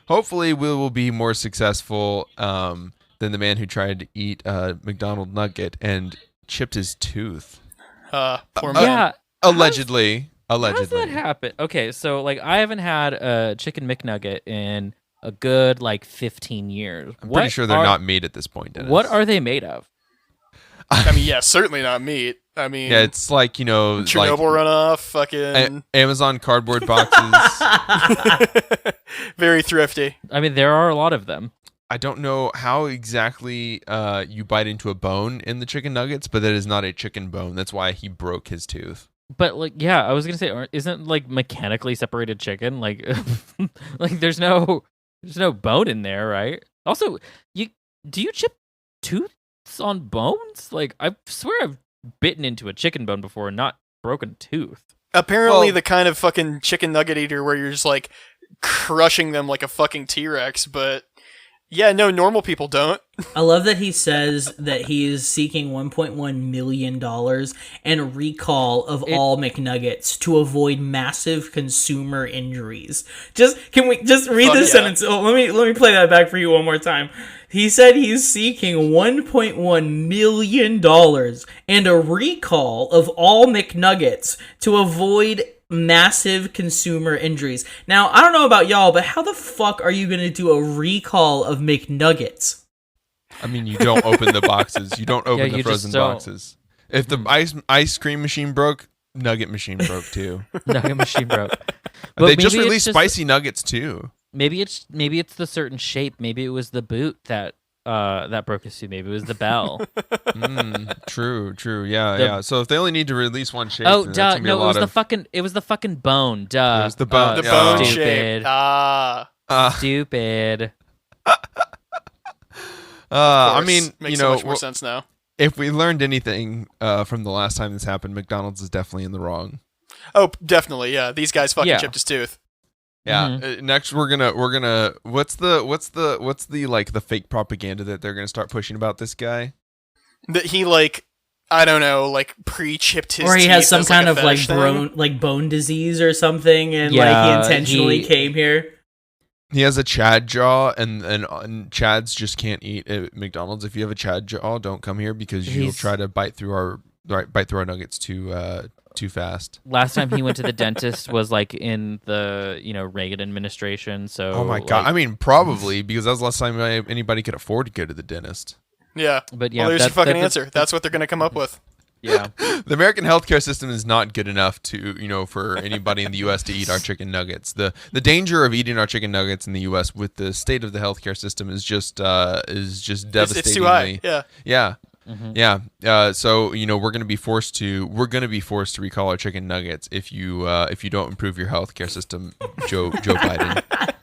hopefully we will be more successful than the man who tried to eat a McDonald nugget and chipped his tooth. Poor man. Yeah. Allegedly. How does that happen? Okay, so like I haven't had a chicken McNugget in a good 15 years. I'm pretty sure they're not meat at this point, Dennis. What are they made of? I mean, yeah, certainly not meat. I mean, yeah, it's like, Chernobyl runoff, fucking Amazon cardboard boxes. Very thrifty. I mean, there are a lot of them. I don't know how exactly you bite into a bone in the chicken nuggets, but that is not a chicken bone. That's why he broke his tooth. But I was gonna say, isn't mechanically separated chicken there's no bone in there, right? Also, do you chip tooths on bones? I swear I've bitten into a chicken bone before and not broken a tooth. Apparently, the kind of fucking chicken nugget eater where you're just crushing them like a fucking T-Rex, but. Yeah, no, normal people don't. I love that he says that he is seeking $1.1 million and a recall of all McNuggets to avoid massive consumer injuries. Can we just read this sentence? Oh, let me play that back for you one more time. He said he's seeking $1.1 million and a recall of all McNuggets to avoid massive consumer injuries. Now, I don't know about y'all, but how the fuck are you going to do a recall of McNuggets? I mean, you don't open the boxes. You don't open the frozen boxes. If the ice cream machine broke, nugget machine broke too. Nugget machine broke. But they just released spicy nuggets too. Maybe it's the certain shape. Maybe it was the boot that broke his tooth. Maybe it was the bell. True. Yeah. So if they only need to release one shape, no, it was the fucking bone. Duh. It was the bone. The bone shape. Stupid. I mean, makes so much more sense now. If we learned anything from the last time this happened, McDonald's is definitely in the wrong. Oh, definitely. Yeah, these guys fucking chipped his tooth. Yeah. Mm-hmm. Next, we're gonna. What's the fake propaganda that they're gonna start pushing about this guy? That he I don't know, pre-chipped his teeth. Or he has some kind of bone disease or something, and he intentionally came here. He has a Chad jaw, and Chads just can't eat at McDonald's. If you have a Chad jaw, don't come here because you'll try to bite through our nuggets too fast. Last time he went to the dentist was in the Reagan administration. So oh my god, I mean probably because that was the last time anybody could afford to go to the dentist. Yeah, but well, there's your fucking answer. That's what they're gonna come up with. Yeah, the American healthcare system is not good enough to for anybody in the U.S. to eat our chicken nuggets. The danger of eting our chicken nuggets in the U.S. with the state of the healthcare system is just devastating. It's too high. Yeah. Mm-hmm. Yeah. So we're gonna be forced to recall our chicken nuggets if you don't improve your healthcare system, Joe Biden.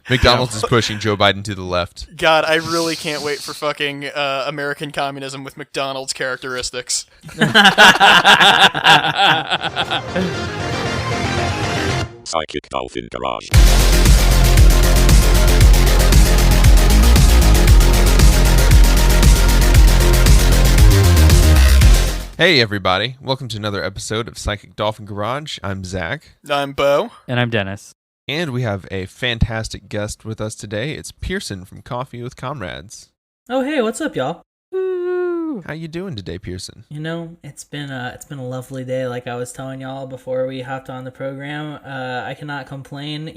McDonald's is pushing Joe Biden to the left. God, I really can't wait for fucking American communism with McDonald's characteristics. Psychic Dolphin Garage. Hey everybody, welcome to another episode of Psychic Dolphin Garage. I'm Zach. I'm Bo. And I'm Dennis. And we have a fantastic guest with us today. It's Pearson from Coffee with Comrades. Oh hey, what's up, y'all? Woo. How you doing today, Pearson? It's been a lovely day. Like I was telling y'all before we hopped on the program, I cannot complain.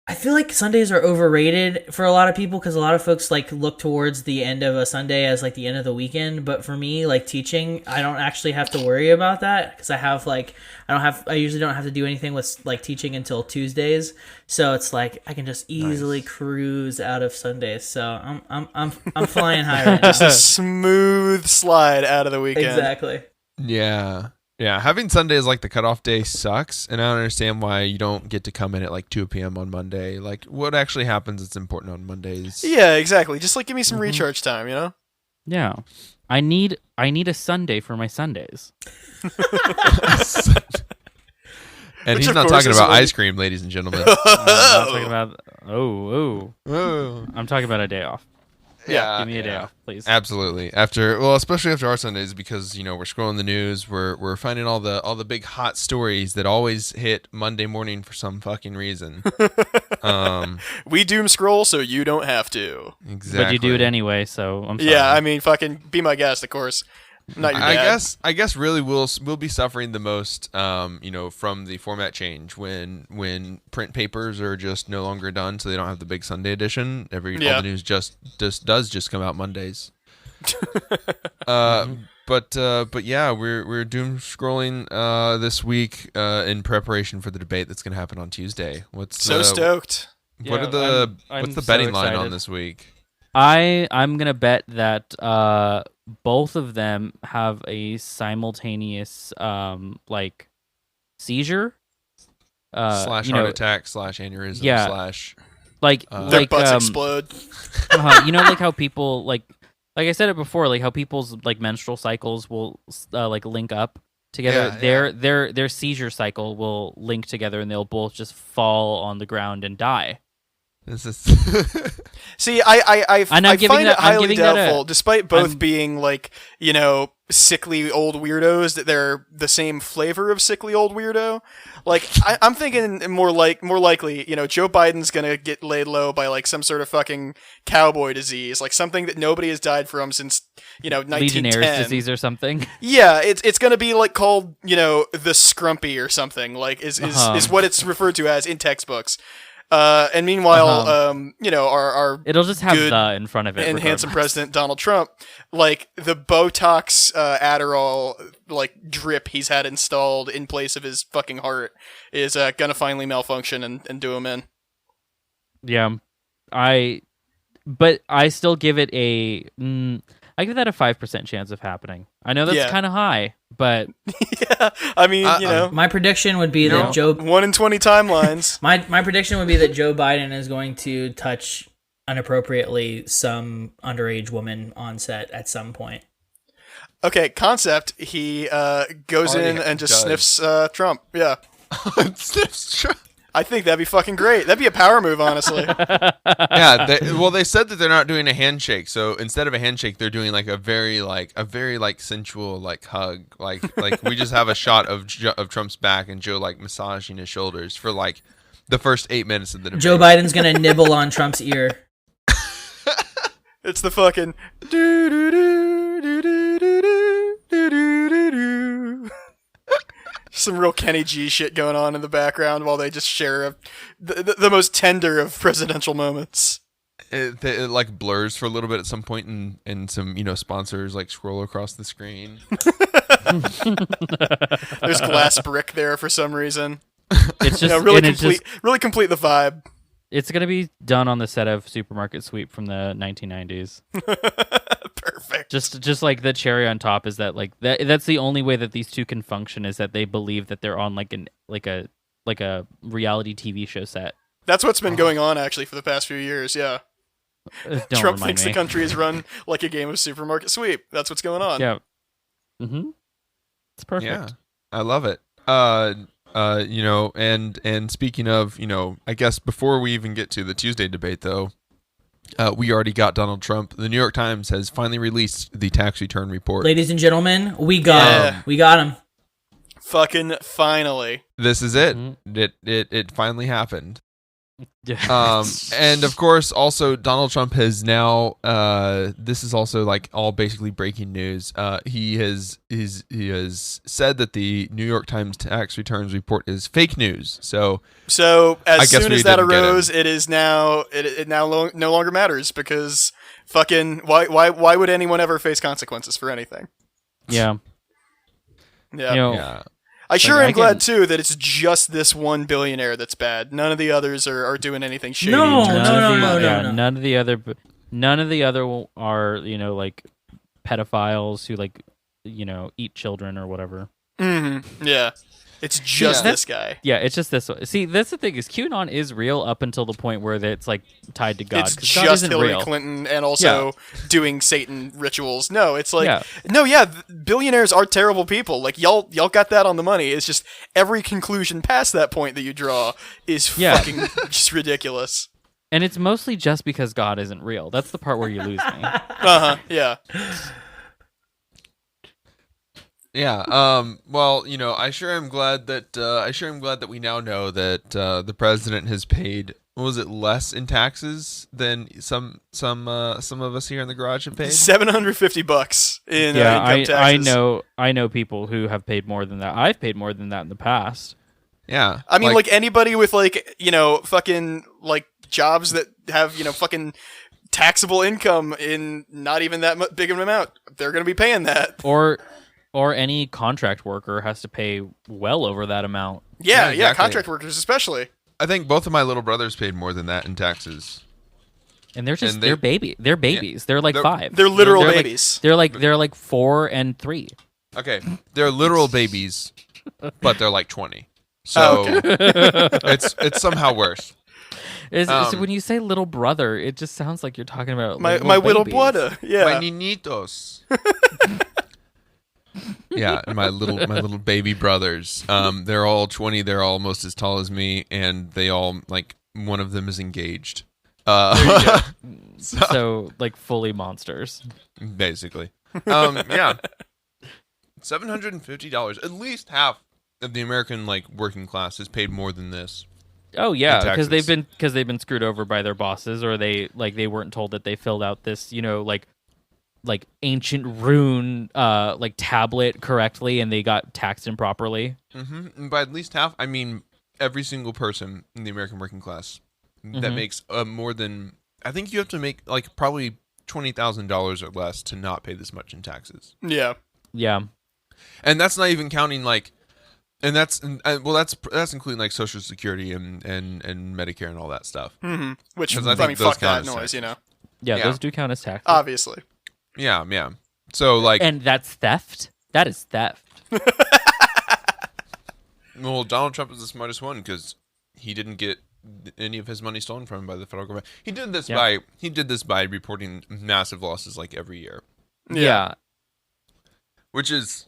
I feel like Sundays are overrated for a lot of people because a lot of folks look towards the end of a Sunday as the end of the weekend. But for me, teaching, I don't actually have to worry about that because I usually don't have to do anything with teaching until Tuesdays. So it's I can just easily cruise out of Sundays. So I'm flying high right now. Just a smooth slide out of the weekend. Exactly. Yeah. Yeah, having Sunday as the cutoff day sucks, and I don't understand why you don't get to come in at 2 p.m. on Monday. What actually happens that's important on Mondays? Yeah, exactly. Just give me some recharge time, Yeah, I need a Sunday for my Sundays. And he's not talking about ice cream, ladies and gentlemen. I'm not talking about I'm talking about a day off. Give me a day off, please. Absolutely. Especially after our Sundays, because we're scrolling the news, we're finding all the big hot stories that always hit Monday morning for some fucking reason. We doom scroll so you don't have to. Exactly. But you do it anyway, so I'm sorry. Yeah, I mean, fucking be my guest, of course. Not your dad. I guess really we'll be suffering the most, from the format change when print papers are just no longer done, so they don't have the big Sunday edition. All the news just does come out Mondays. But yeah, we're doom scrolling this week in preparation for the debate that's going to happen on Tuesday. So stoked. What's the betting line on this week? I'm gonna bet that both of them have a simultaneous seizure slash heart attack slash aneurysm slash their butts explode. Like how people like I said it before, like how people's like menstrual cycles will link up together. Their seizure cycle will link together, and they'll both just fall on the ground and die. This is See, I find it highly doubtful, despite both being sickly old weirdos, that they're the same flavor of sickly old weirdo. Like I'm thinking more likely, Joe Biden's gonna get laid low by like some sort of fucking cowboy disease, like something that nobody has died from since 1910. Legionnaires' disease or something. Yeah, it's gonna be like called the scrumpy or something, like is what it's referred to as in textbooks. And meanwhile, our it'll just have good the in front of it. And handsome President Donald Trump, like the Botox Adderall drip he's had installed in place of his fucking heart is gonna finally malfunction and do him in. Yeah, but I still give it I give that a 5% chance of happening. I know that's kind of high, but yeah, I mean, my prediction would be that Joe 1 in 20 timelines. my prediction would be that Joe Biden is going to touch inappropriately some underage woman on set at some point. Okay, concept. He goes in and just sniffs Trump. Yeah, sniffs Trump. I think that'd be fucking great. That'd be a power move, honestly. Yeah. They said that they're not doing a handshake. So instead of a handshake, they're doing a very sensual hug. Like we just have a shot of Trump's back and Joe massaging his shoulders for the first 8 minutes of the debate. Joe Biden's gonna nibble on Trump's ear. It's the fucking do do do do do do do do do. Some real Kenny G shit going on in the background while they just share the most tender of presidential moments. It blurs for a little bit at some point, and some sponsors scroll across the screen. There's glass brick there for some reason. It's just really complete the vibe. It's gonna be done on the set of Supermarket Sweep from the 1990s. Perfect. Just like the cherry on top is that that's the only way that these two can function, is that they believe that they're on a reality TV show set. That's what's been going on actually for the past few years. Yeah. Trump thinks the country is run like a game of Supermarket Sweep. That's what's going on. Yeah. Mm-hmm. It's perfect. Yeah, I love it. And speaking of, I guess before we even get to the Tuesday debate, though, we already got Donald Trump. The New York Times has finally released the tax return report. Ladies and gentlemen, we got him. We got him. Fucking finally. This is it. Mm-hmm. It finally happened. And of course, also Donald Trump has now. This is also all basically breaking news. He has said that the New York Times tax returns report is fake news. So as soon as that arose, it is now no longer matters, because fucking why would anyone ever face consequences for anything? Yeah. Yeah. Yeah. I sure am glad too that it's just this one billionaire that's bad. None of the others are doing anything shady. No. None of the other are pedophiles who eat children or whatever. Mm-hmm. Yeah. It's just this guy. Yeah, it's just this one. See, that's the thing, is QAnon is real up until the point where it's tied to God. It's just Hillary Clinton and also doing Satan rituals. No, it's billionaires are terrible people. Y'all got that on the money. It's just every conclusion past that point that you draw is fucking just ridiculous. And it's mostly just because God isn't real. That's the part where you lose me. Yeah. Yeah. Well, I sure am glad that we now know that the president has paid. What was it, less in taxes than some of us here in the garage have paid? $750 in income taxes. I know people who have paid more than that. I've paid more than that in the past. Yeah. I mean, like anybody with fucking jobs that have fucking taxable income in not even that big of an amount, they're going to be paying that. Or any contract worker has to pay well over that amount. Yeah, exactly. Contract workers especially. I think both of my little brothers paid more than that in taxes. And they're just they're babies. Yeah, they're like 5. They're literal babies. They're like 4 and 3. Okay, they're literal babies, but they're like 20. So it's somehow worse. So when you say little brother, it just sounds like you're talking about my little brother. Yeah, my niñitos. Yeah, and my little baby brothers. They're all 20. They're almost as tall as me, and they all one of them is engaged. So like fully monsters, basically. Yeah, $750. At least half of the American working class has paid more than this. Oh yeah, because they've been screwed over by their bosses, or they weren't told that they filled out this ancient rune tablet correctly, and they got taxed improperly. Mm-hmm. And by at least half, I mean every single person in the American working class that makes more than, I think you have to make probably $20,000 or less to not pay this much in taxes. Yeah. Yeah. And that's not even counting and that's including Social Security and Medicare and all that stuff. Mm-hmm. Which I mean, fuck that noise, Yeah, those do count as taxes. Obviously. Yeah. So and that's theft. That is theft. Well, Donald Trump is the smartest one because he didn't get any of his money stolen from him by the federal government. He did this by reporting massive losses every year. Yeah. Which is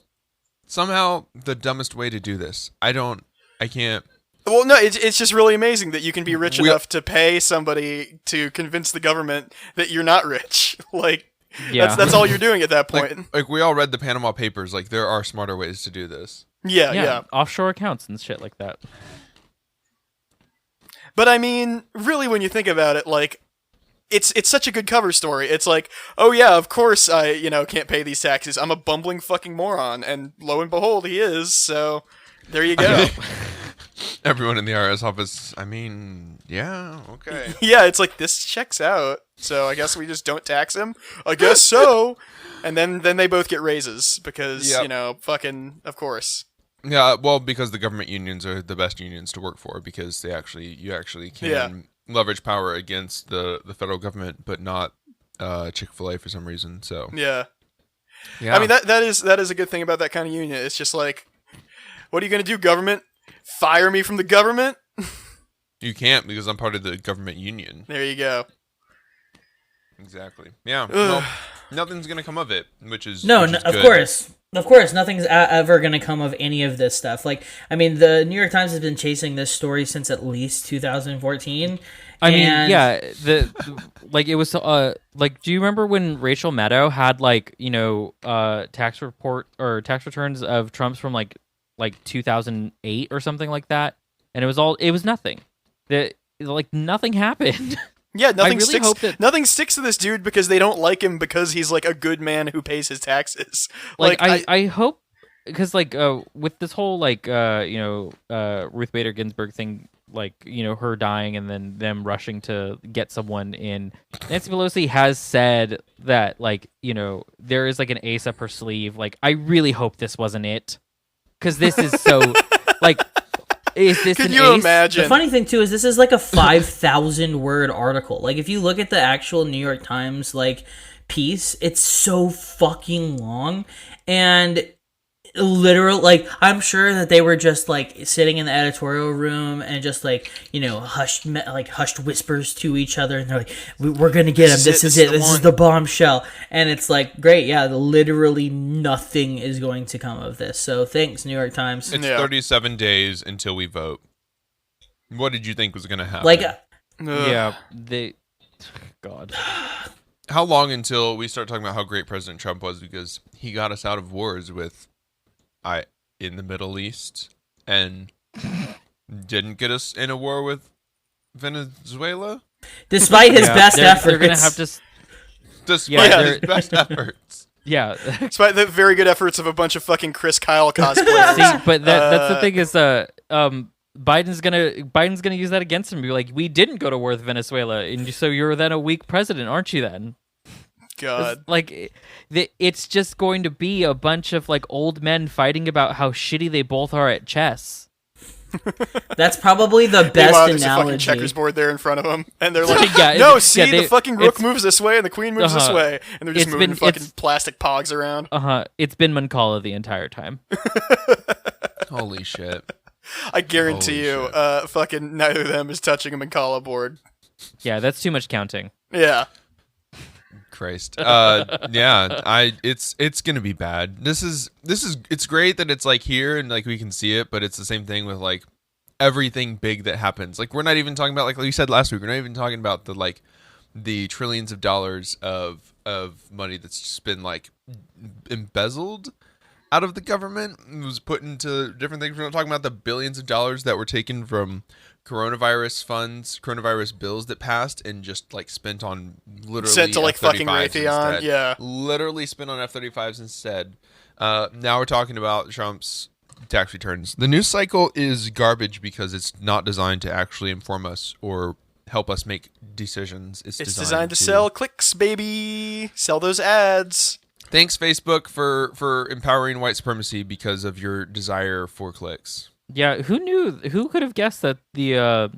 somehow the dumbest way to do this. I can't. Well, no, it's just really amazing that you can be rich enough to pay somebody to convince the government that you're not rich. That's all you're doing at that point. We all read the Panama Papers. There are smarter ways to do this. Yeah. Offshore accounts and shit like that. But I mean, really, when you think about it, it's such a good cover story. It's oh yeah, of course I, can't pay these taxes. I'm a bumbling fucking moron, and lo and behold, he is. So there you go. Everyone in the IRS office. I mean, yeah, okay. Yeah, it's this checks out. So I guess we just don't tax him. I guess so. And then they both get raises because fucking of course. Yeah, well, because the government unions are the best unions to work for because you actually can leverage power against the federal government, but not Chick-fil-A for some reason. So yeah. I mean that is a good thing about that kind of union. It's just what are you gonna do, government? Fire me from the government? You can't because I'm part of the government union. There you go. Exactly. Yeah. Well, nothing's gonna come of it, which is Of course, nothing's ever going to come of any of this stuff. I mean, the New York Times has been chasing this story since at least 2014. I mean, yeah, it was do you remember when Rachel Maddow had tax returns of Trump's from 2008 or something like that, and it was nothing. Nothing happened. Yeah, nothing sticks to this dude because they don't like him because he's a good man who pays his taxes. I hope because with this whole Ruth Bader Ginsburg thing, her dying and then them rushing to get someone in. Nancy Pelosi has said that there is an ace up her sleeve. I really hope this wasn't it because this is so Is this Can you imagine? The funny thing too is this is a 5,000 word article. If you look at the actual New York Times piece, it's so fucking long and literal. I'm sure that they were just sitting in the editorial room and just hushed whispers to each other, and they're we're gonna get him. This is it. This is the bombshell. And it's great. Yeah, literally nothing is going to come of this. So thanks, New York Times. It's 37 days until we vote. What did you think was gonna happen? Yeah, God. How long until we start talking about how great President Trump was because he got us out of wars with in the Middle East and didn't get us in a war with Venezuela? Despite his best efforts. They're going to have to... Despite his best efforts. Yeah. Despite the very good efforts of a bunch of fucking Chris Kyle cosplayers. See, but that's the thing is... Biden's gonna use that against him and be like, we didn't go to war with Venezuela, and so you're then a weak president, aren't you then? God. It's just going to be a bunch of like old men fighting about how shitty they both are at chess. That's probably the best Meanwhile, there's analogy. a fucking checkers board there in front of them, and they're like, the fucking rook moves this way and the queen moves this way, and they're just moving fucking plastic pogs around. It's been Mancala the entire time. Holy shit. I guarantee you, fucking neither of them is touching a Mancala board. Yeah, that's too much counting. Yeah. Christ. It's gonna be bad. It's great that it's like here and like we can see it, but it's the same thing with like everything big that happens. Like we're not even talking about like we said last week, we're not even talking about the trillions of dollars of money that's just been like embezzled out of the government. It was put into different things. We're not talking about the billions of dollars that were taken from coronavirus funds, coronavirus bills that passed and just like spent on literally sent to like fucking Raytheon. Instead. Yeah, literally spent on F-35s instead. Now we're talking about Trump's tax returns. The news cycle is garbage because it's not designed to actually inform us or help us make decisions. It's designed to sell clicks, baby. Sell those ads. Thanks, Facebook, for empowering white supremacy because of your desire for clicks. Yeah, who could have guessed that the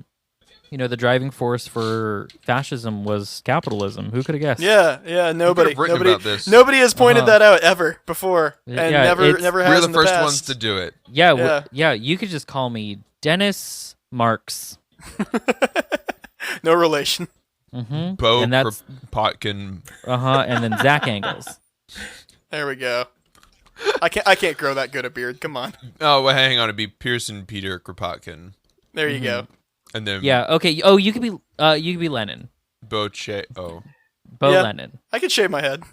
driving force for fascism was capitalism? Who could have guessed? Yeah, nobody about this. Nobody has pointed that out ever before, and never has we're the in first past. ones to do it. Yeah, you could just call me Dennis Marks. No relation. Mm-hmm. Bo and that's Kropotkin. And then Zach Angles. There we go. I can't grow that good a beard. Come on. Oh, well, hang on. It'd be Pearson Peter Kropotkin. There you go. And then okay. Oh, you could be Lennon. Bo Lennon. I could shave my head.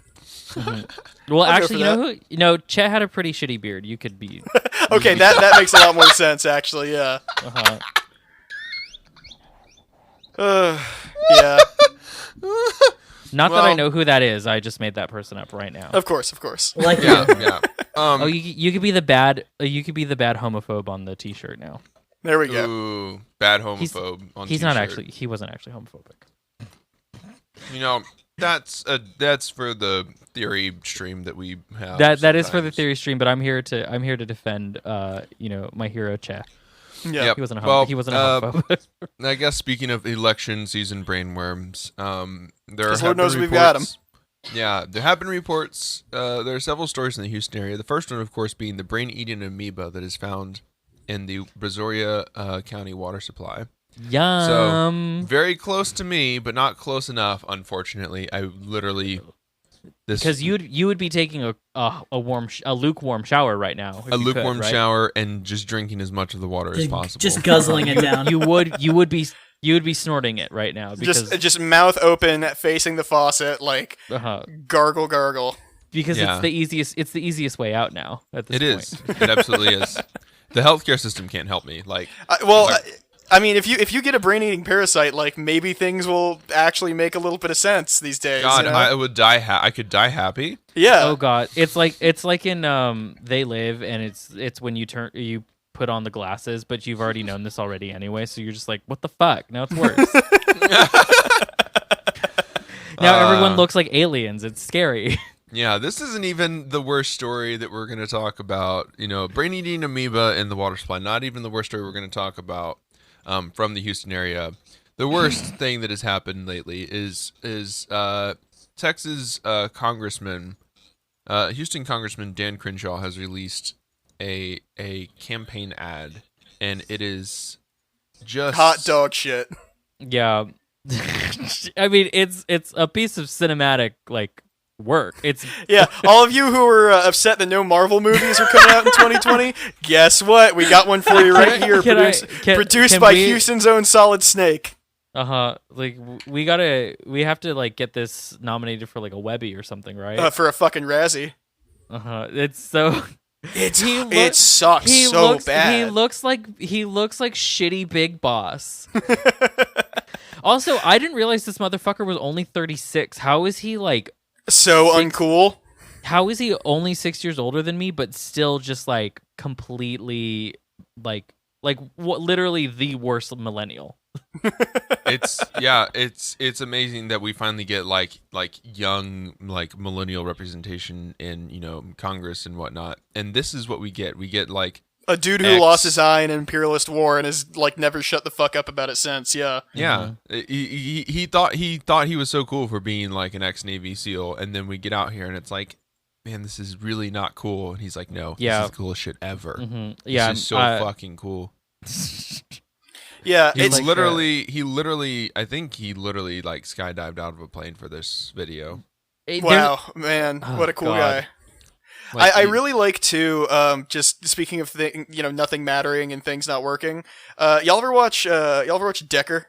Mm-hmm. Well, actually, you know Chet had a pretty shitty beard. You could be. Okay, that makes a lot more sense. Actually, yeah. Yeah. Not that I know who that is. I just made that person up right now. Of course. Like yeah. You could be the bad. You could be the bad homophobe on the T-shirt now. There we go. Ooh, bad homophobe on He's T-shirt. not actually. He wasn't actually homophobic. You know, that's for the theory stream that we have. That is for the theory stream, but I'm here to defend my hero Che. Yeah, yep. He wasn't a homophobe. I guess speaking of election season brainworms, Lord knows we've got them. Yeah, there have been reports. There are several stories in the Houston area. The first one, of course, being the brain-eating amoeba that is found in the Brazoria County water supply. Yum. So very close to me, but not close enough. Unfortunately, I literally. Because you would be taking a lukewarm shower right now. A lukewarm shower and just drinking as much of the water as possible. Just guzzling it down. You would be snorting it right now because just mouth open, facing the faucet, like gargle. Because it's the easiest way out now. At this point. It absolutely is. The healthcare system can't help me. I mean, if you get a brain-eating parasite, like maybe things will actually make a little bit of sense these days. God, you know? I would die. I could die happy. Yeah. Oh God, it's like in They Live, and it's when you put on the glasses, but you've already known this already anyway, so you're just like, what the fuck? Now it's worse. Now everyone looks like aliens. It's scary. Yeah, this isn't even the worst story that we're going to talk about. You know, brain-eating amoeba in the water supply. Not even the worst story we're going to talk about from the Houston area. The worst thing that has happened lately is Texas Congressman, Houston Congressman Dan Crenshaw has released a campaign ad, and it is just hot dog shit. Yeah, I mean it's a piece of cinematic work. It's all of you who were upset that no Marvel movies are coming out in 2020, guess what? We got one for you right here, produced by Houston's own Solid Snake. Like we have to like get this nominated for like a Webby or something, right? For a fucking Razzie. It's so. It sucks so bad. He looks like shitty Big Boss. Also, I didn't realize this motherfucker was only 36. How is he like so uncool? How is he only 6 years older than me, but still just like completely like literally the worst millennial? It's amazing that we finally get like young like millennial representation in Congress and whatnot, and this is what we get. We get like a dude who lost his eye in an imperialist war and has like never shut the fuck up about it since. Yeah. He thought he was so cool for being like an ex-Navy SEAL, and then we get out here and it's like, man, this is really not cool. And he's like, no, this is the coolest shit ever. Yeah, this is so fucking cool. Yeah, he literally I think he literally like skydived out of a plane for this video. Wow, man, what a cool guy. Like I really like to just speaking of nothing mattering and things not working. Y'all ever watch Decker?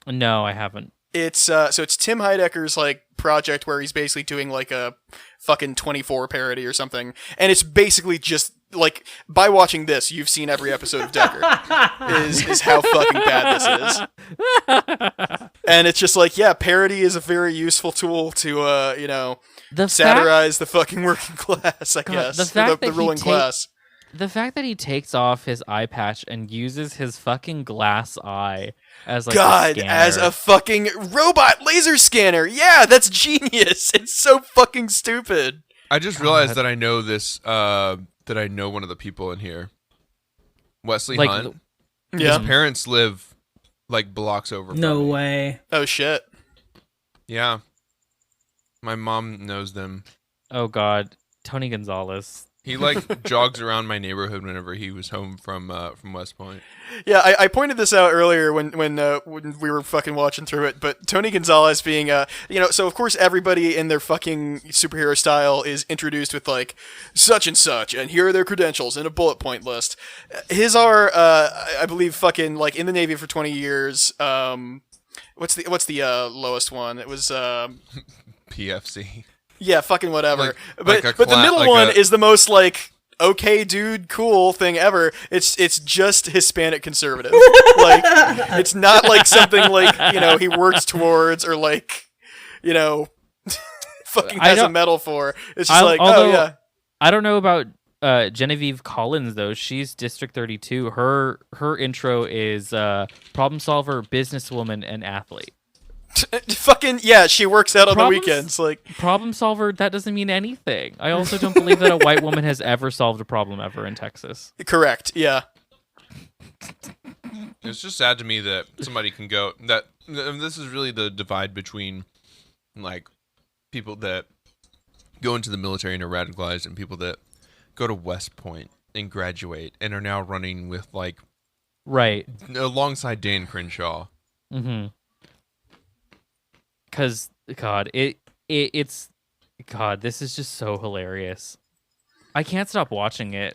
No, I haven't. It's so it's Tim Heidecker's like project where he's basically doing like a fucking 24 parody or something, and it's basically just like by watching this, you've seen every episode of Decker. is how fucking bad this is. And it's just like, yeah, parody is a very useful tool to satirize the fucking working class, I guess. The ruling class. The fact that he takes off his eye patch and uses his fucking glass eye as like as a fucking robot laser scanner. Yeah, that's genius. It's so fucking stupid. I just realized that I know this that I know one of the people in here. Wesley Hunt. Yeah. His parents live like blocks over from No me. way. Oh shit. Yeah. My mom knows them. Oh god, Tony Gonzalez. He like jogs around my neighborhood whenever he was home from West Point. Yeah, I pointed this out earlier when we were fucking watching through it, but Tony Gonzalez being so of course everybody in their fucking superhero style is introduced with like such and such, and here are their credentials in a bullet point list. His are I believe fucking like in the Navy for 20 years. What's the lowest one? It was PFC. Yeah, fucking whatever. But the middle one is the most like okay, dude, cool thing ever. It's just Hispanic conservative. Like it's not like something like he works towards or like fucking has a medal for. It's just I don't know about Genevieve Collins though. She's District 32. Her intro is problem solver, businesswoman, and athlete. Fucking yeah, she works out on the weekends. Like problem solver, that doesn't mean anything. I also don't believe that a white woman has ever solved a problem ever in Texas. Correct. Yeah. It's just sad to me that somebody can go that. This is really the divide between like people that go into the military and are radicalized and people that go to West Point and graduate and are now running with like alongside Dan Crenshaw. Mm-hmm. Because it's this is just so hilarious. I can't stop watching it.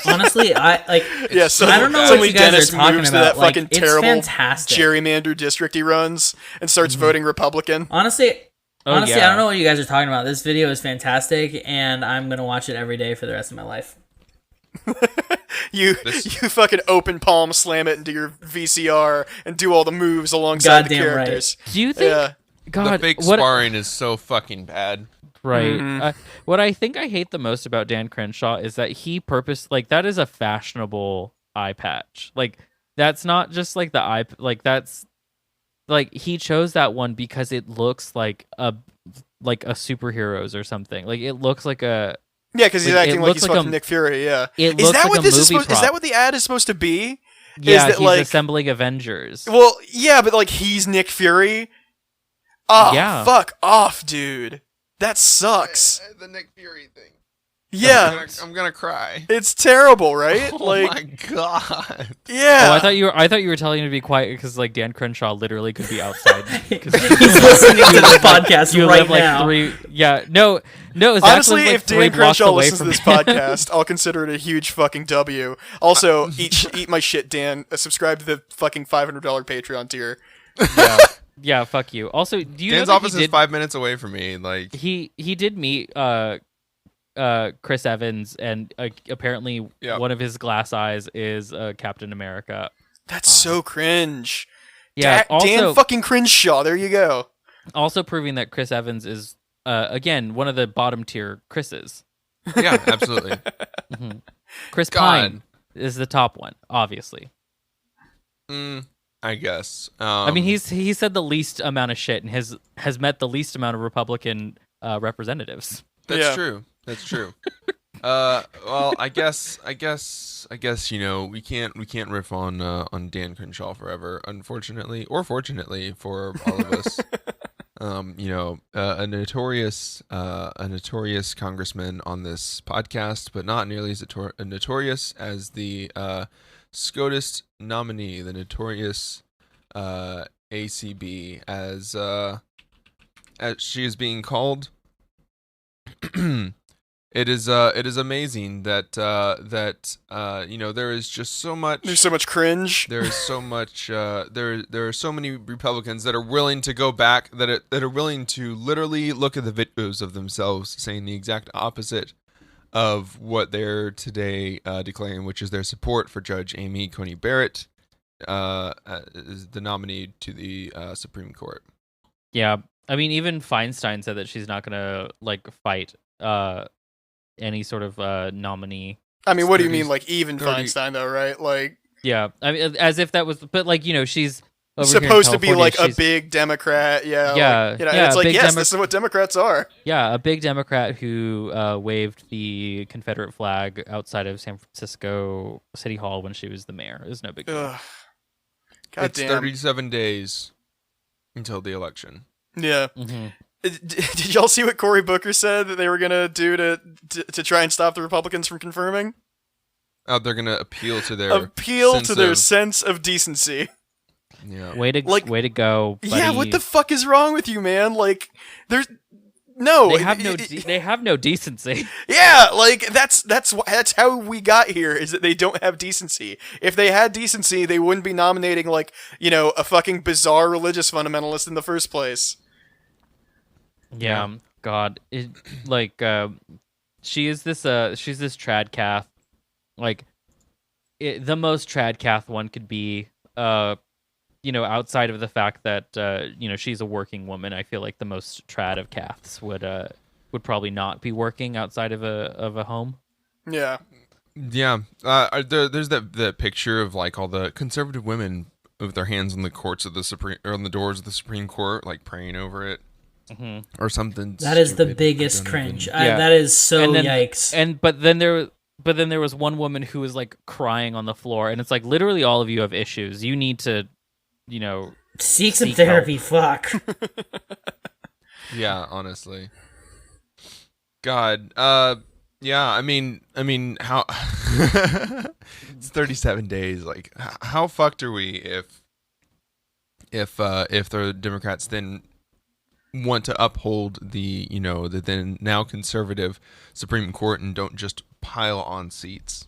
Honestly, I like. Yeah, so I don't know what you guys are talking about. That like, fucking it's terrible fantastic. Gerrymander district he runs and starts voting Republican. Honestly, I don't know what you guys are talking about. This video is fantastic, and I'm gonna watch it every day for the rest of my life. You fucking open palm slam it into your VCR and do all the moves alongside the characters. Right. Do you think? Yeah. God, the fake sparring is so fucking bad. Right. Mm-hmm. What I think I hate the most about Dan Crenshaw is that he that is a fashionable eye patch. Like that's not just like the eye. Like that's like he chose that one because it looks like a superhero's or something. Like it looks like a. Yeah, because he's acting like he's fucking Nick Fury. Yeah, is that what this is supposed? Is that what the ad is supposed to be? Yeah, he's assembling Avengers. Well, yeah, but like he's Nick Fury. Oh, yeah. Fuck off, dude. That sucks. The Nick Fury thing. Yeah, I'm gonna cry. It's terrible, right? Oh my god. Yeah. Oh, I thought you were telling him to be quiet because like Dan Crenshaw literally could be outside. He's listening to this podcast You right live like now. 3. Yeah, no. Zach Honestly, lives, like, if 3 Dan blocks Crenshaw away listens to from this me. podcast, I'll consider it a huge fucking W. Also, eat my shit, Dan. Subscribe to the fucking $500 Patreon tier. Yeah, fuck you. Also, do you Dan's know that office is 5 minutes away from me. Like he did meet Chris Evans, and apparently one of his glass eyes is Captain America. That's so cringe. Yeah, Dan fucking Crenshaw. There you go. Also proving that Chris Evans is again one of the bottom tier Chris's. yeah, absolutely. Chris God. Pine is the top one, obviously. I guess. I mean, he said the least amount of shit and has met the least amount of Republican representatives. That's true. That's true. Well, I guess you know we can't riff on Dan Crenshaw forever, unfortunately or fortunately for all of us. You know, a notorious congressman on this podcast, but not nearly as notorious as the SCOTUS nominee, the notorious ACB, as she is being called. It is amazing that you know there is just so much. There's so much cringe. There is so much. There are so many Republicans that are willing to go back, that are willing to literally look at the videos of themselves saying the exact opposite of what they're today declaring, which is their support for Judge Amy Coney Barrett, is the nominee to the Supreme Court. Yeah, I mean, even Feinstein said that she's not gonna like fight any sort of nominee. I mean, what do you mean, like even Feinstein though, right? Like, yeah, I mean, as if that was, but like you know, she's over supposed here in to be like California, a big Democrat, yeah. Yeah, like, you know, yeah, and it's like, big yes, this is what Democrats are. Yeah, a big Democrat who waved the Confederate flag outside of San Francisco City Hall when she was the mayor. It was no big deal. Ugh. God It's damn. 37 days until the election. Yeah. Mm-hmm. Did y'all see what Cory Booker said that they were gonna do to try and stop the Republicans from confirming? Oh, they're gonna appeal to their sense of decency. Yeah. Way to go, buddy. Yeah, what the fuck is wrong with you, man? Like, there's no. They have no decency. Yeah, like that's how we got here. Is that they don't have decency. If they had decency, they wouldn't be nominating like a fucking bizarre religious fundamentalist in the first place. Yeah, God, she's this tradcath, like the most tradcath one could be. Outside of the fact that she's a working woman, I feel like the most trad of caths would probably not be working outside of a home. Yeah. Yeah. There's that picture of like all the conservative women with their hands on the courts of the on the doors of the Supreme Court, like praying over it. Mm-hmm. Or something. That is the biggest cringe. That is so yikes. But then there was one woman who was like crying on the floor, and it's like literally all of you have issues. You need to, seek some therapy. Help. Fuck. Yeah, honestly. God. Yeah. I mean, how? It's 37 days. Like, how fucked are we if the Democrats then want to uphold the then now conservative Supreme Court and don't just pile on seats?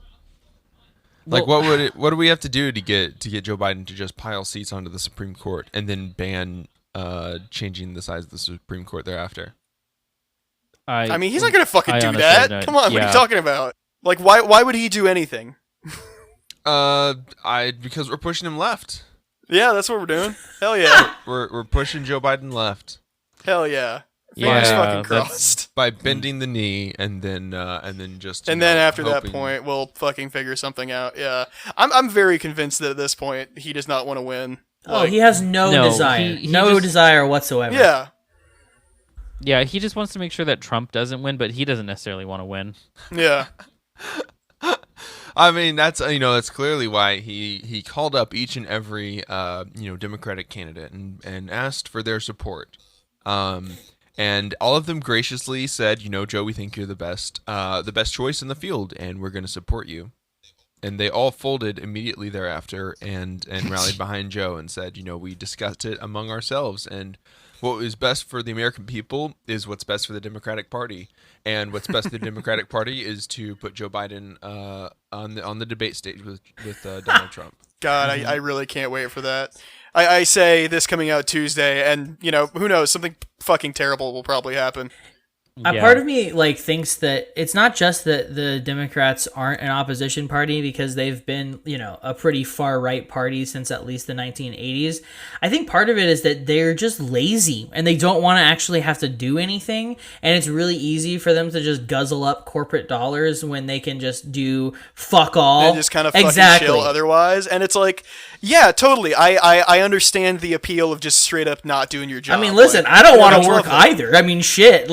Like, what do we have to do to get Joe Biden to just pile seats onto the Supreme Court and then ban changing the size of the Supreme Court thereafter? I mean, he's not gonna fucking do that. Come on, what are you talking about? Like, why would he do anything? Because we're pushing him left. Yeah, that's what we're doing. Hell yeah. We're pushing Joe Biden left. Hell yeah. Yeah, fucking crossed. By bending the knee and then just after that point we'll fucking figure something out. Yeah. I'm very convinced that at this point he does not want to win. He has no desire. No desire whatsoever. Yeah. Yeah, he just wants to make sure that Trump doesn't win, but he doesn't necessarily want to win. Yeah. I mean, that's clearly why he called up each and every Democratic candidate and asked for their support. And all of them graciously said, Joe, we think you're the best choice in the field, and we're going to support you. And they all folded immediately thereafter and rallied behind Joe and said, we discussed it among ourselves, and what is best for the American people is what's best for the Democratic Party. And what's best for the Democratic Party is to put Joe Biden on the debate stage with Donald Trump. God, I really can't wait for that. I say this coming out Tuesday, and, who knows, something fucking terrible will probably happen. A part of me thinks that it's not just that the Democrats aren't an opposition party because they've been, a pretty far right party since at least the 1980s. I think part of it is that they're just lazy and they don't want to actually have to do anything. And it's really easy for them to just guzzle up corporate dollars when they can just do fuck all. And just kind of fucking chill otherwise. And it's like, yeah, totally. I understand the appeal of just straight up not doing your job. I mean, listen, I don't want to work either. I mean, shit.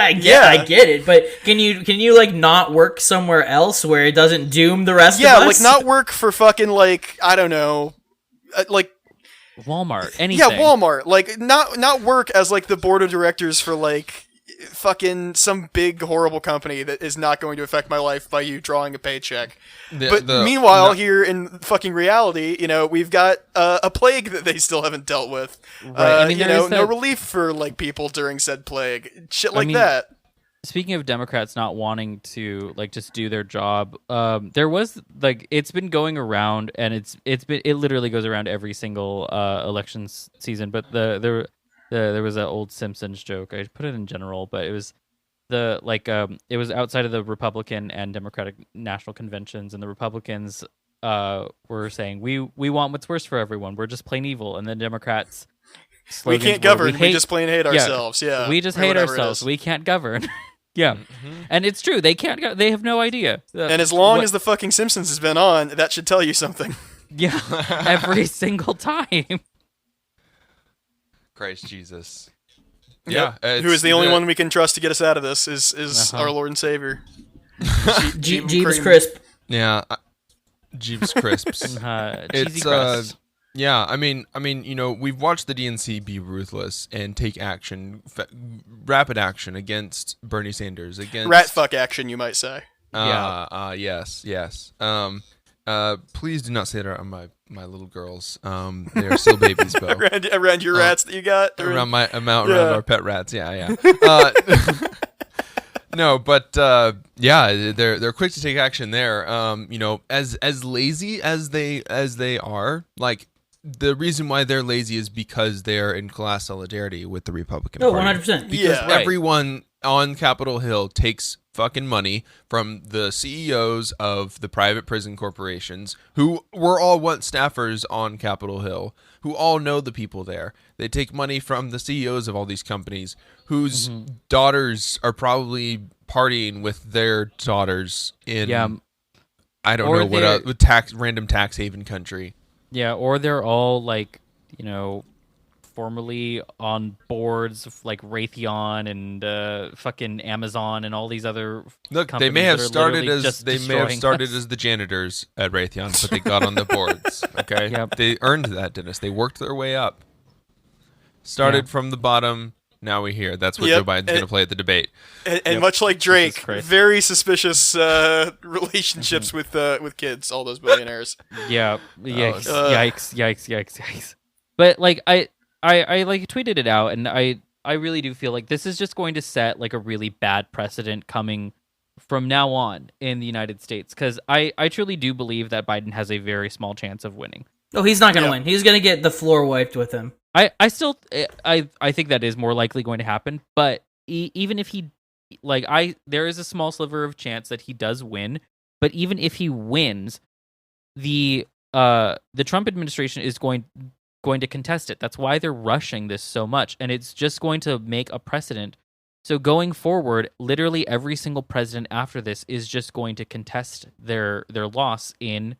I get it, but can you not work somewhere else where it doesn't doom the rest of us? Yeah, not work for fucking I don't know, Walmart, anything. Yeah, Walmart. Not work as the board of directors for fucking some big horrible company that is not going to affect my life by you drawing a paycheck. Meanwhile, here in fucking reality, we've got a plague that they still haven't dealt with. Right. No relief for people during said plague. Shit that. Speaking of Democrats not wanting to just do their job, there was it's been going around, and it literally goes around every single elections season. But there was an old Simpsons joke. I put it in general, but it was it was outside of the Republican and Democratic national conventions, and the Republicans were saying we want what's worse for everyone. We're just plain evil, and the Democrats. We can't govern. We just plain hate ourselves. Yeah, we just hate ourselves. We can't govern. Yeah, and it's true. They can't. They have no idea. And as long as the fucking Simpsons has been on, that should tell you something. Yeah, every single time. Christ Jesus. Yep. Yeah, who is the only one we can trust to get us out of this is our Lord and Savior. Jeeves Crisp. Yeah, Jeeves Crisps. Cheesy crust. Yeah, I mean, we've watched the DNC be ruthless and take action, rapid action against Bernie Sanders, against rat fuck action, you might say. Yes. Please do not say that on my little girls. They are still babies, Bo. around your rats that you got, around our pet rats. Yeah. No, but they're quick to take action there. As lazy as they are, the reason why they're lazy is because they're in class solidarity with the Republican Party. 100%. Because everyone on Capitol Hill takes fucking money from the CEOs of the private prison corporations who were all once staffers on Capitol Hill, who all know the people there. They take money from the CEOs of all these companies whose daughters are probably partying with their daughters in I don't know what random tax haven country. Yeah, or they're all formerly on boards of Raytheon and fucking Amazon and all these other companies. They may have started as the janitors at Raytheon, but they got on the boards. Okay, They earned that, Dennis. They worked their way up. Started from the bottom. Now we hear that's what Joe Biden's going to play at the debate. And much like Drake, very suspicious relationships with kids. All those billionaires. Yeah. Yikes. But I tweeted it out, and I really do feel like this is just going to set a really bad precedent coming from now on in the United States, because I truly do believe that Biden has a very small chance of winning. Oh, he's not going to win. He's going to get the floor wiped with him. I still think that is more likely going to happen, but even if he there is a small sliver of chance that he does win, but even if he wins, the Trump administration is going to contest it. That's why they're rushing this so much, and it's just going to make a precedent. So going forward, literally every single president after this is just going to contest their loss in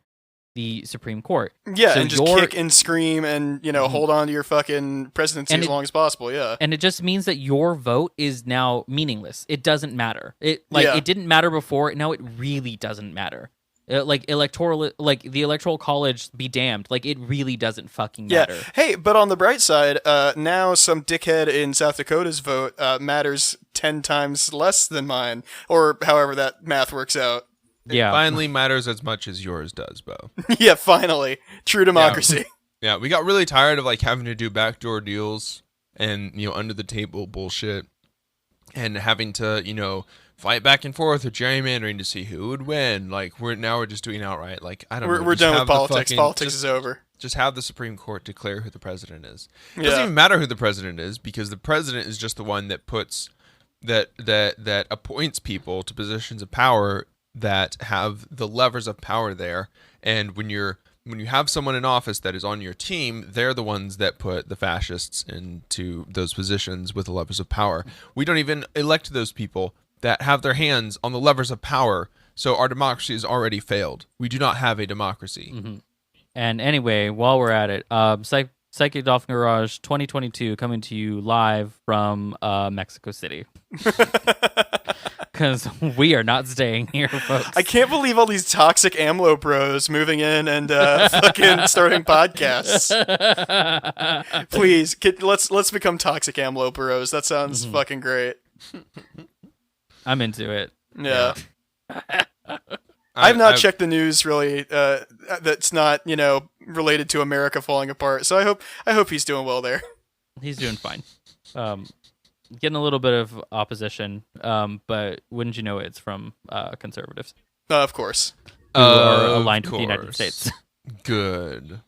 the Supreme Court. Yeah, so and just kick and scream and hold on to your fucking presidency as long as possible. Yeah, and it just means that your vote is now meaningless. It doesn't matter. It didn't matter before. Now it really doesn't matter. like electoral, like the electoral college be damned. Like it really doesn't fucking matter. Yeah. Hey, but on the bright side, now some dickhead in South Dakota's vote matters 10 times less than mine, or however that math works out. It finally matters as much as yours does, Bo. Yeah, finally. True democracy. Yeah, we got really tired of like having to do backdoor deals and, under the table bullshit and having to, fight back and forth with gerrymandering to see who would win. Like we're just doing outright. Like I don't know. We're done with politics. Politics is over. Just have the Supreme Court declare who the president is. It doesn't even matter who the president is because the president is just the one that puts that appoints people to positions of power that have the levers of power there. And when you have someone in office that is on your team, they're the ones that put the fascists into those positions with the levers of power. We don't even elect those people that have their hands on the levers of power. So our democracy has already failed. We do not have a democracy. Mm-hmm. And anyway, while we're at it, Psychic Dolphin Garage 2022 coming to you live from Mexico City. Because we are not staying here, folks. I can't believe all these toxic AMLO bros moving in and fucking starting podcasts. Please, let's become toxic AMLO bros. That sounds fucking great. I'm into it. Yeah. I've not checked the news really. That's not related to America falling apart. So I hope he's doing well there. He's doing fine. Getting a little bit of opposition, but wouldn't you know it's from conservatives. Of course. Who are aligned with the United States. Good.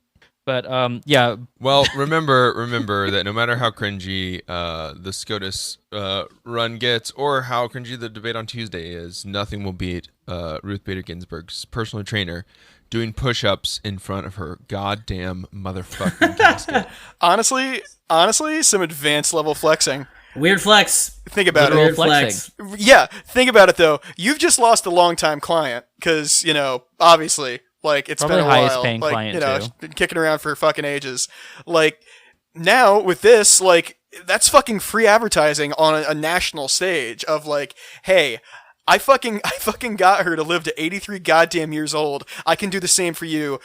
But yeah. Well, remember that no matter how cringy the SCOTUS run gets, or how cringy the debate on Tuesday is, nothing will beat Ruth Bader Ginsburg's personal trainer doing push-ups in front of her goddamn motherfucking casket. Honestly, some advanced level flexing. Weird flex. Think about Literal it. Flex. Yeah, think about it though. You've just lost a long-time client because obviously. Like, it's probably been a while. Highest paying client too. Been kicking around for fucking ages. Like, now with this, like, that's fucking free advertising on a national stage of like, hey, I fucking got her to live to 83 goddamn years old. I can do the same for you.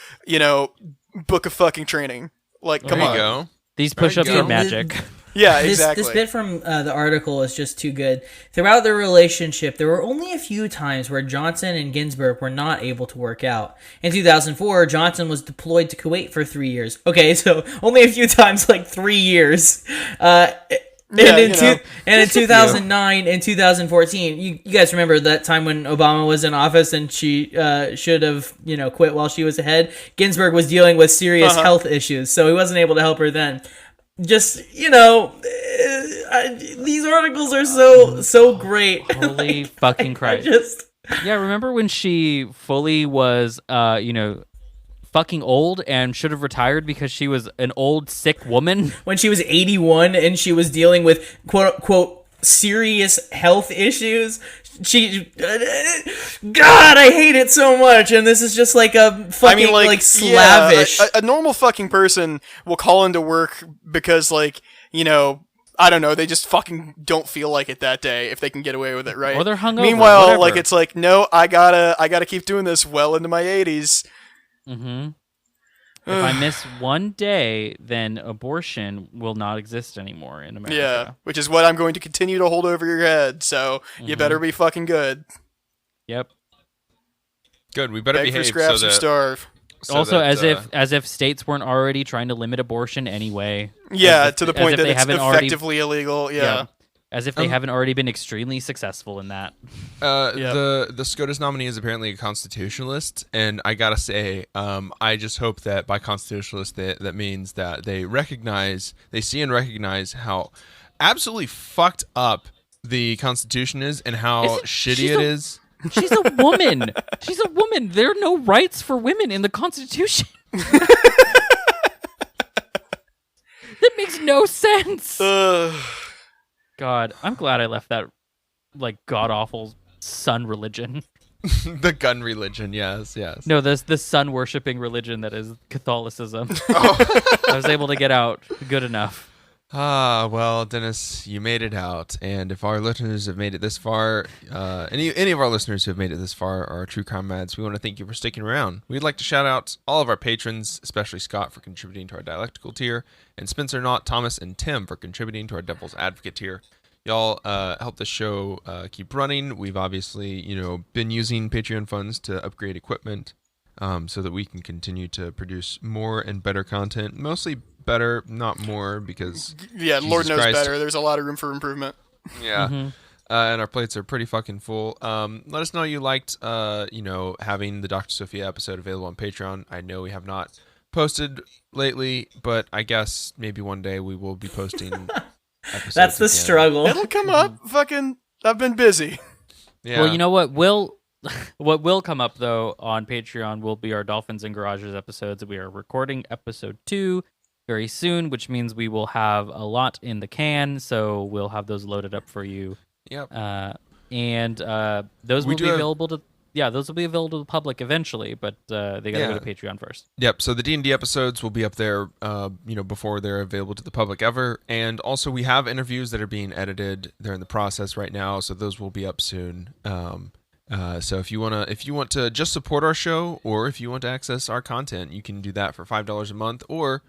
Book a fucking training. Like, come on. Go. These push-ups are magic. Yeah, exactly. This bit from the article is just too good. Throughout their relationship, there were only a few times where Johnson and Ginsburg were not able to work out. In 2004, Johnson was deployed to Kuwait for 3 years. Okay, so only a few times, like 3 years. And in 2009 and 2014, you guys remember that time when Obama was in office and she should have quit while she was ahead? Ginsburg was dealing with serious health issues, so he wasn't able to help her then. Just these articles are so great. Holy fucking Christ! Yeah, remember when she fully was fucking old and should have retired because she was an old sick woman when she was 81 and she was dealing with quote unquote serious health issues. God, I hate it so much, and this is just like a fucking slavish. Yeah, a normal fucking person will call into work because I don't know, they just fucking don't feel like it that day if they can get away with it, right? Or they're hungover. Meanwhile, it's like, no, I gotta keep doing this well into my 80s. Mm-hmm. If I miss one day, then abortion will not exist anymore in America. Yeah, which is what I'm going to continue to hold over your head, so you better be fucking good. Yep. Good, we better behave for scraps or starve. Also, as if states weren't already trying to limit abortion anyway. Yeah, to the point that it's effectively illegal, yeah. As if they haven't already been extremely successful in that. The SCOTUS nominee is apparently a constitutionalist, and I gotta say, I just hope that by constitutionalist that means that they see and recognize how absolutely fucked up the Constitution is and how shitty it is. She's a woman. She's a woman. There are no rights for women in the Constitution. That makes no sense. God, I'm glad I left that, god-awful sun religion. The gun religion, yes. No, the sun-worshipping religion that is Catholicism. I was able to get out good enough. Well, Dennis, you made it out, and if our listeners have made it this far, any of our listeners who have made it this far are true comrades. We want to thank you for sticking around. We'd like to shout out all of our patrons, especially Scott for contributing to our dialectical tier, and Spencer, Knott, Thomas, and Tim for contributing to our Devil's Advocate tier. Y'all help the show keep running. We've obviously, been using Patreon funds to upgrade equipment so that we can continue to produce more and better content, mostly better, not more, because yeah, Jesus Lord knows Christ. better. There's a lot of room for improvement. Yeah. Mm-hmm. And our plates are pretty fucking full. Let us know you liked, having the Dr. Sophia episode available on Patreon. I know we have not posted lately, but I guess maybe one day we will be posting episodes. That's the again. struggle. It'll come up. Fucking, I've been busy. Yeah. Well, you know what? What will come up, though, on Patreon will be our Dolphins and Garages episodes. We are recording episode 2 very soon, which means we will have a lot in the can, so we'll have those loaded up for you. Yep. And those will be available to the public eventually, but they gotta go to Patreon first. Yep. So the D&D episodes will be up there, before they're available to the public ever. And also we have interviews that are being edited. They're in the process right now, so those will be up soon. So if you want to just support our show, or if you want to access our content, you can do that for $5 a month, or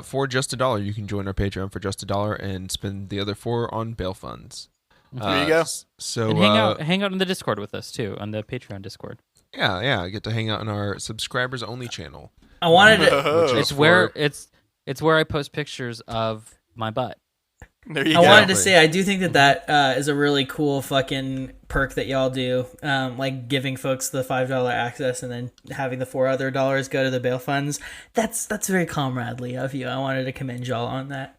for just $1, you can join our Patreon for just $1 and spend the other $4 on bail funds. There you go. So and hang out in the Discord with us too, on the Patreon Discord. Yeah, I get to hang out in our subscribers only channel. I wanted to. It's where I post pictures of my butt. There you go. I wanted to say I do think that is a really cool fucking perk that y'all do, like giving folks the $5 access and then having the $4 other dollars go to the bail funds. That's very comradely of you. I wanted to commend y'all on that.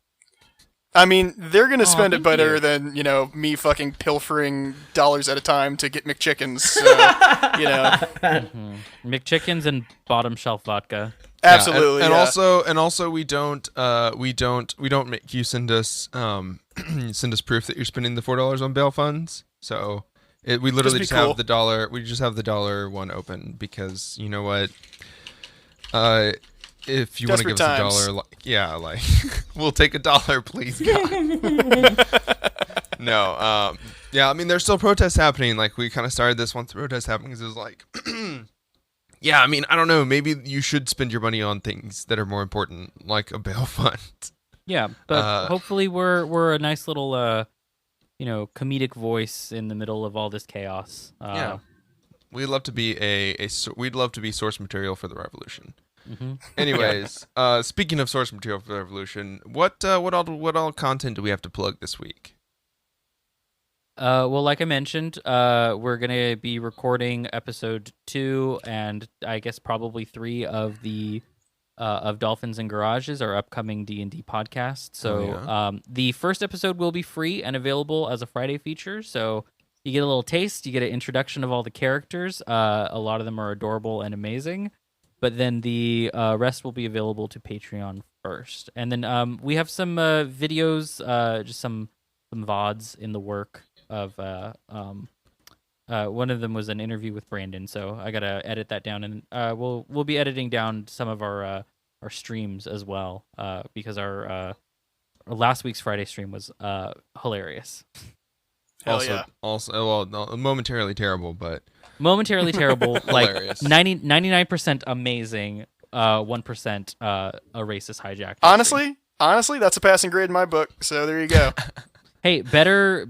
I mean, they're gonna spend it better than me fucking pilfering dollars at a time to get McChickens. So, McChickens and bottom shelf vodka. Absolutely, and also we don't make you send us proof that you're spending the $4 on bail funds. So we literally just have the dollar. We just have the $1 one open because you know what. If you want to give us $1, we'll take $1, please, God. No, I mean, there's still protests happening. Like, we kind of started this once the protests happening because it was like, I mean, I don't know. Maybe you should spend your money on things that are more important, like a bail fund. Yeah, but hopefully we're a nice little, comedic voice in the middle of all this chaos. We'd love to be we'd love to be source material for the revolution. Mm-hmm. Anyways, speaking of source material for the revolution, what all content do we have to plug this week? Well, like I mentioned, we're gonna be recording episode 2 and I guess probably 3 of the of Dolphins and Garages, our upcoming D&D podcast. So the first episode will be free and available as a Friday feature. So you get a little taste, you get an introduction of all the characters. A lot of them are adorable and amazing. But then the rest will be available to Patreon first. And then we have some videos, just some VODs in the work of... one of them was an interview with Brandon, so I got to edit that down. And we'll be editing down some of our streams as well, because our last week's Friday stream was hilarious. Also, momentarily terrible, but... Momentarily terrible, like 99% amazing, 1% a racist hijack. Honestly, that's a passing grade in my book. So there you go. Hey, better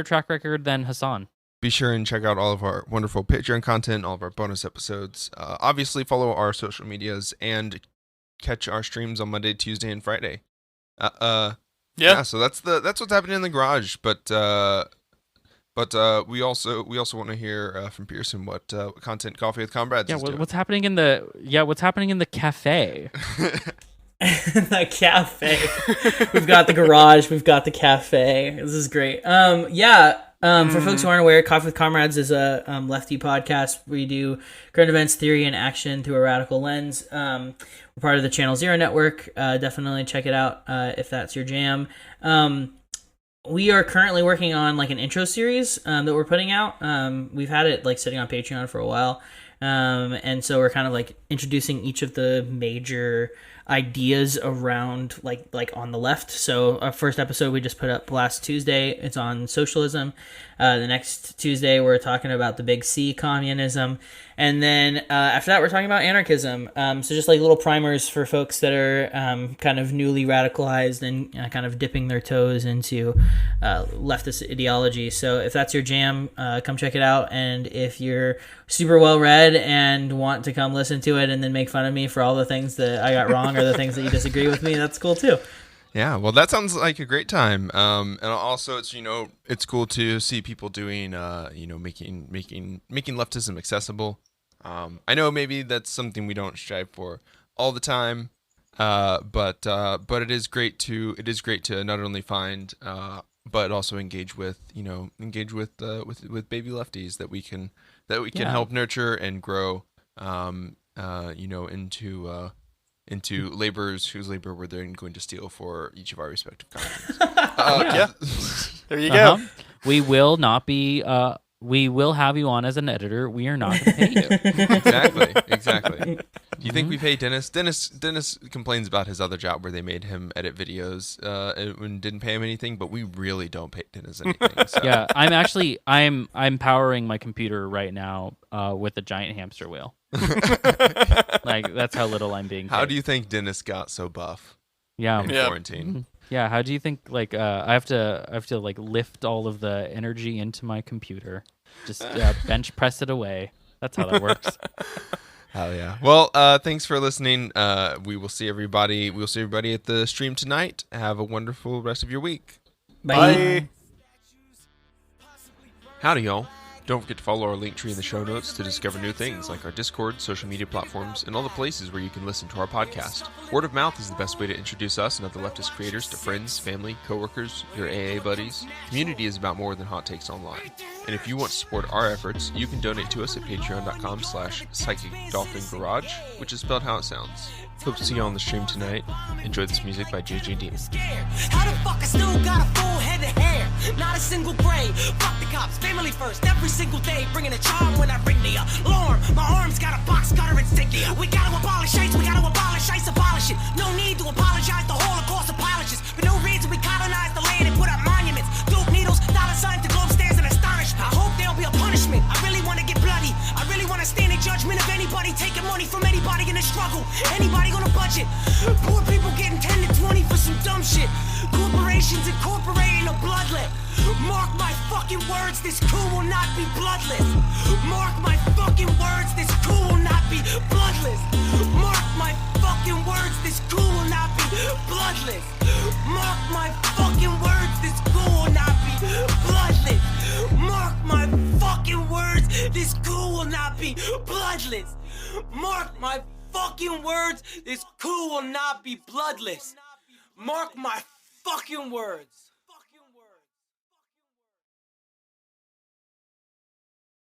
track record than Hassan. Be sure and check out all of our wonderful Patreon content, all of our bonus episodes. Obviously, follow our social medias and catch our streams on Monday, Tuesday, and Friday. Yeah. So that's what's happening in the garage, but we also want to hear from Pearson what content Coffee with Comrades is doing. What's happening in the cafe? The cafe. We've got the garage. We've got the cafe. This is great. For folks who aren't aware, Coffee with Comrades is a lefty podcast. We do current events, theory, and action through a radical lens. We're part of the Channel Zero network. Definitely check it out if that's your jam. We are currently working on like an intro series that we're putting out. We've had it like sitting on Patreon for a while. And so we're kind of like introducing each of the major ideas around like on the left. So our first episode we just put up last Tuesday, it's on socialism. The next Tuesday we're talking about the big C, communism, and then after that we're talking about anarchism. So just like little primers for folks that are kind of newly radicalized and kind of dipping their toes into leftist ideology. So if that's your jam, come check it out. And if you're super well read and want to come listen to it and then make fun of me for all the things that I got wrong or the things that you disagree with me, that's cool too. Yeah, well, that sounds like a great time. And also, it's it's cool to see people doing making leftism accessible. I know maybe that's something we don't strive for all the time, but it is great to not only find but also engage with baby lefties that we can help nurture and grow into laborers whose labor we're then going to steal for each of our respective countries. There you go. We will not be. We will have you on as an editor. We are not going to pay you. Exactly. Do you think we pay Dennis? Dennis complains about his other job where they made him edit videos and didn't pay him anything, but we really don't pay Dennis anything. So. Yeah, I'm powering my computer right now with a giant hamster wheel. Like that's how little I'm being paid. How do you think Dennis got so buff? Yeah, in quarantine. Yeah, how do you think I have to like lift all of the energy into my computer, just bench press it away. That's how that works. Hell yeah. Well, thanks for listening. We will see everybody. We'll see everybody at the stream tonight. Have a wonderful rest of your week. Bye. Howdy, y'all. Don't forget to follow our link tree in the show notes to discover new things like our Discord, social media platforms, and all the places where you can listen to our podcast. Word of mouth is the best way to introduce us and other leftist creators to friends, family, coworkers, your AA buddies. Community is about more than hot takes online. And if you want to support our efforts, you can donate to us at patreon.com/psychicdolphingarage, which is spelled how it sounds. Hope to see you on the stream tonight. Enjoy this music by JJD. How the fuck I still got a full head of hair? Not a single gray. Fuck the cops, family first, every single day. Bringing a charm when I ring the alarm. My arms got a box cutter insignia. We gotta abolish hates, we gotta abolish ice, abolish it. No need to apologize, the Holocaust apologists. For no reason we colonized the land and put up monuments. Dope needles, dollar signs to globe stares and astonishment. I hope there'll be a punishment. I really wanna get bloody. I really wanna stand in judgment of anybody taking money from anybody in the struggle. Anybody on a budget. Poor people getting 10 to 20 for some dumb shit. Corporations incorporating a bloodlet. Mark my fucking words, this coup will not be bloodless. Mark my fucking words, this coup will not be bloodless. Mark my fucking words, this coup will not be bloodless. Mark my fucking words, this coup will not be bloodless. Mark my fucking words, this coup will not be bloodless. Mark my fucking words, this coup will not be bloodless. Mark my fucking words.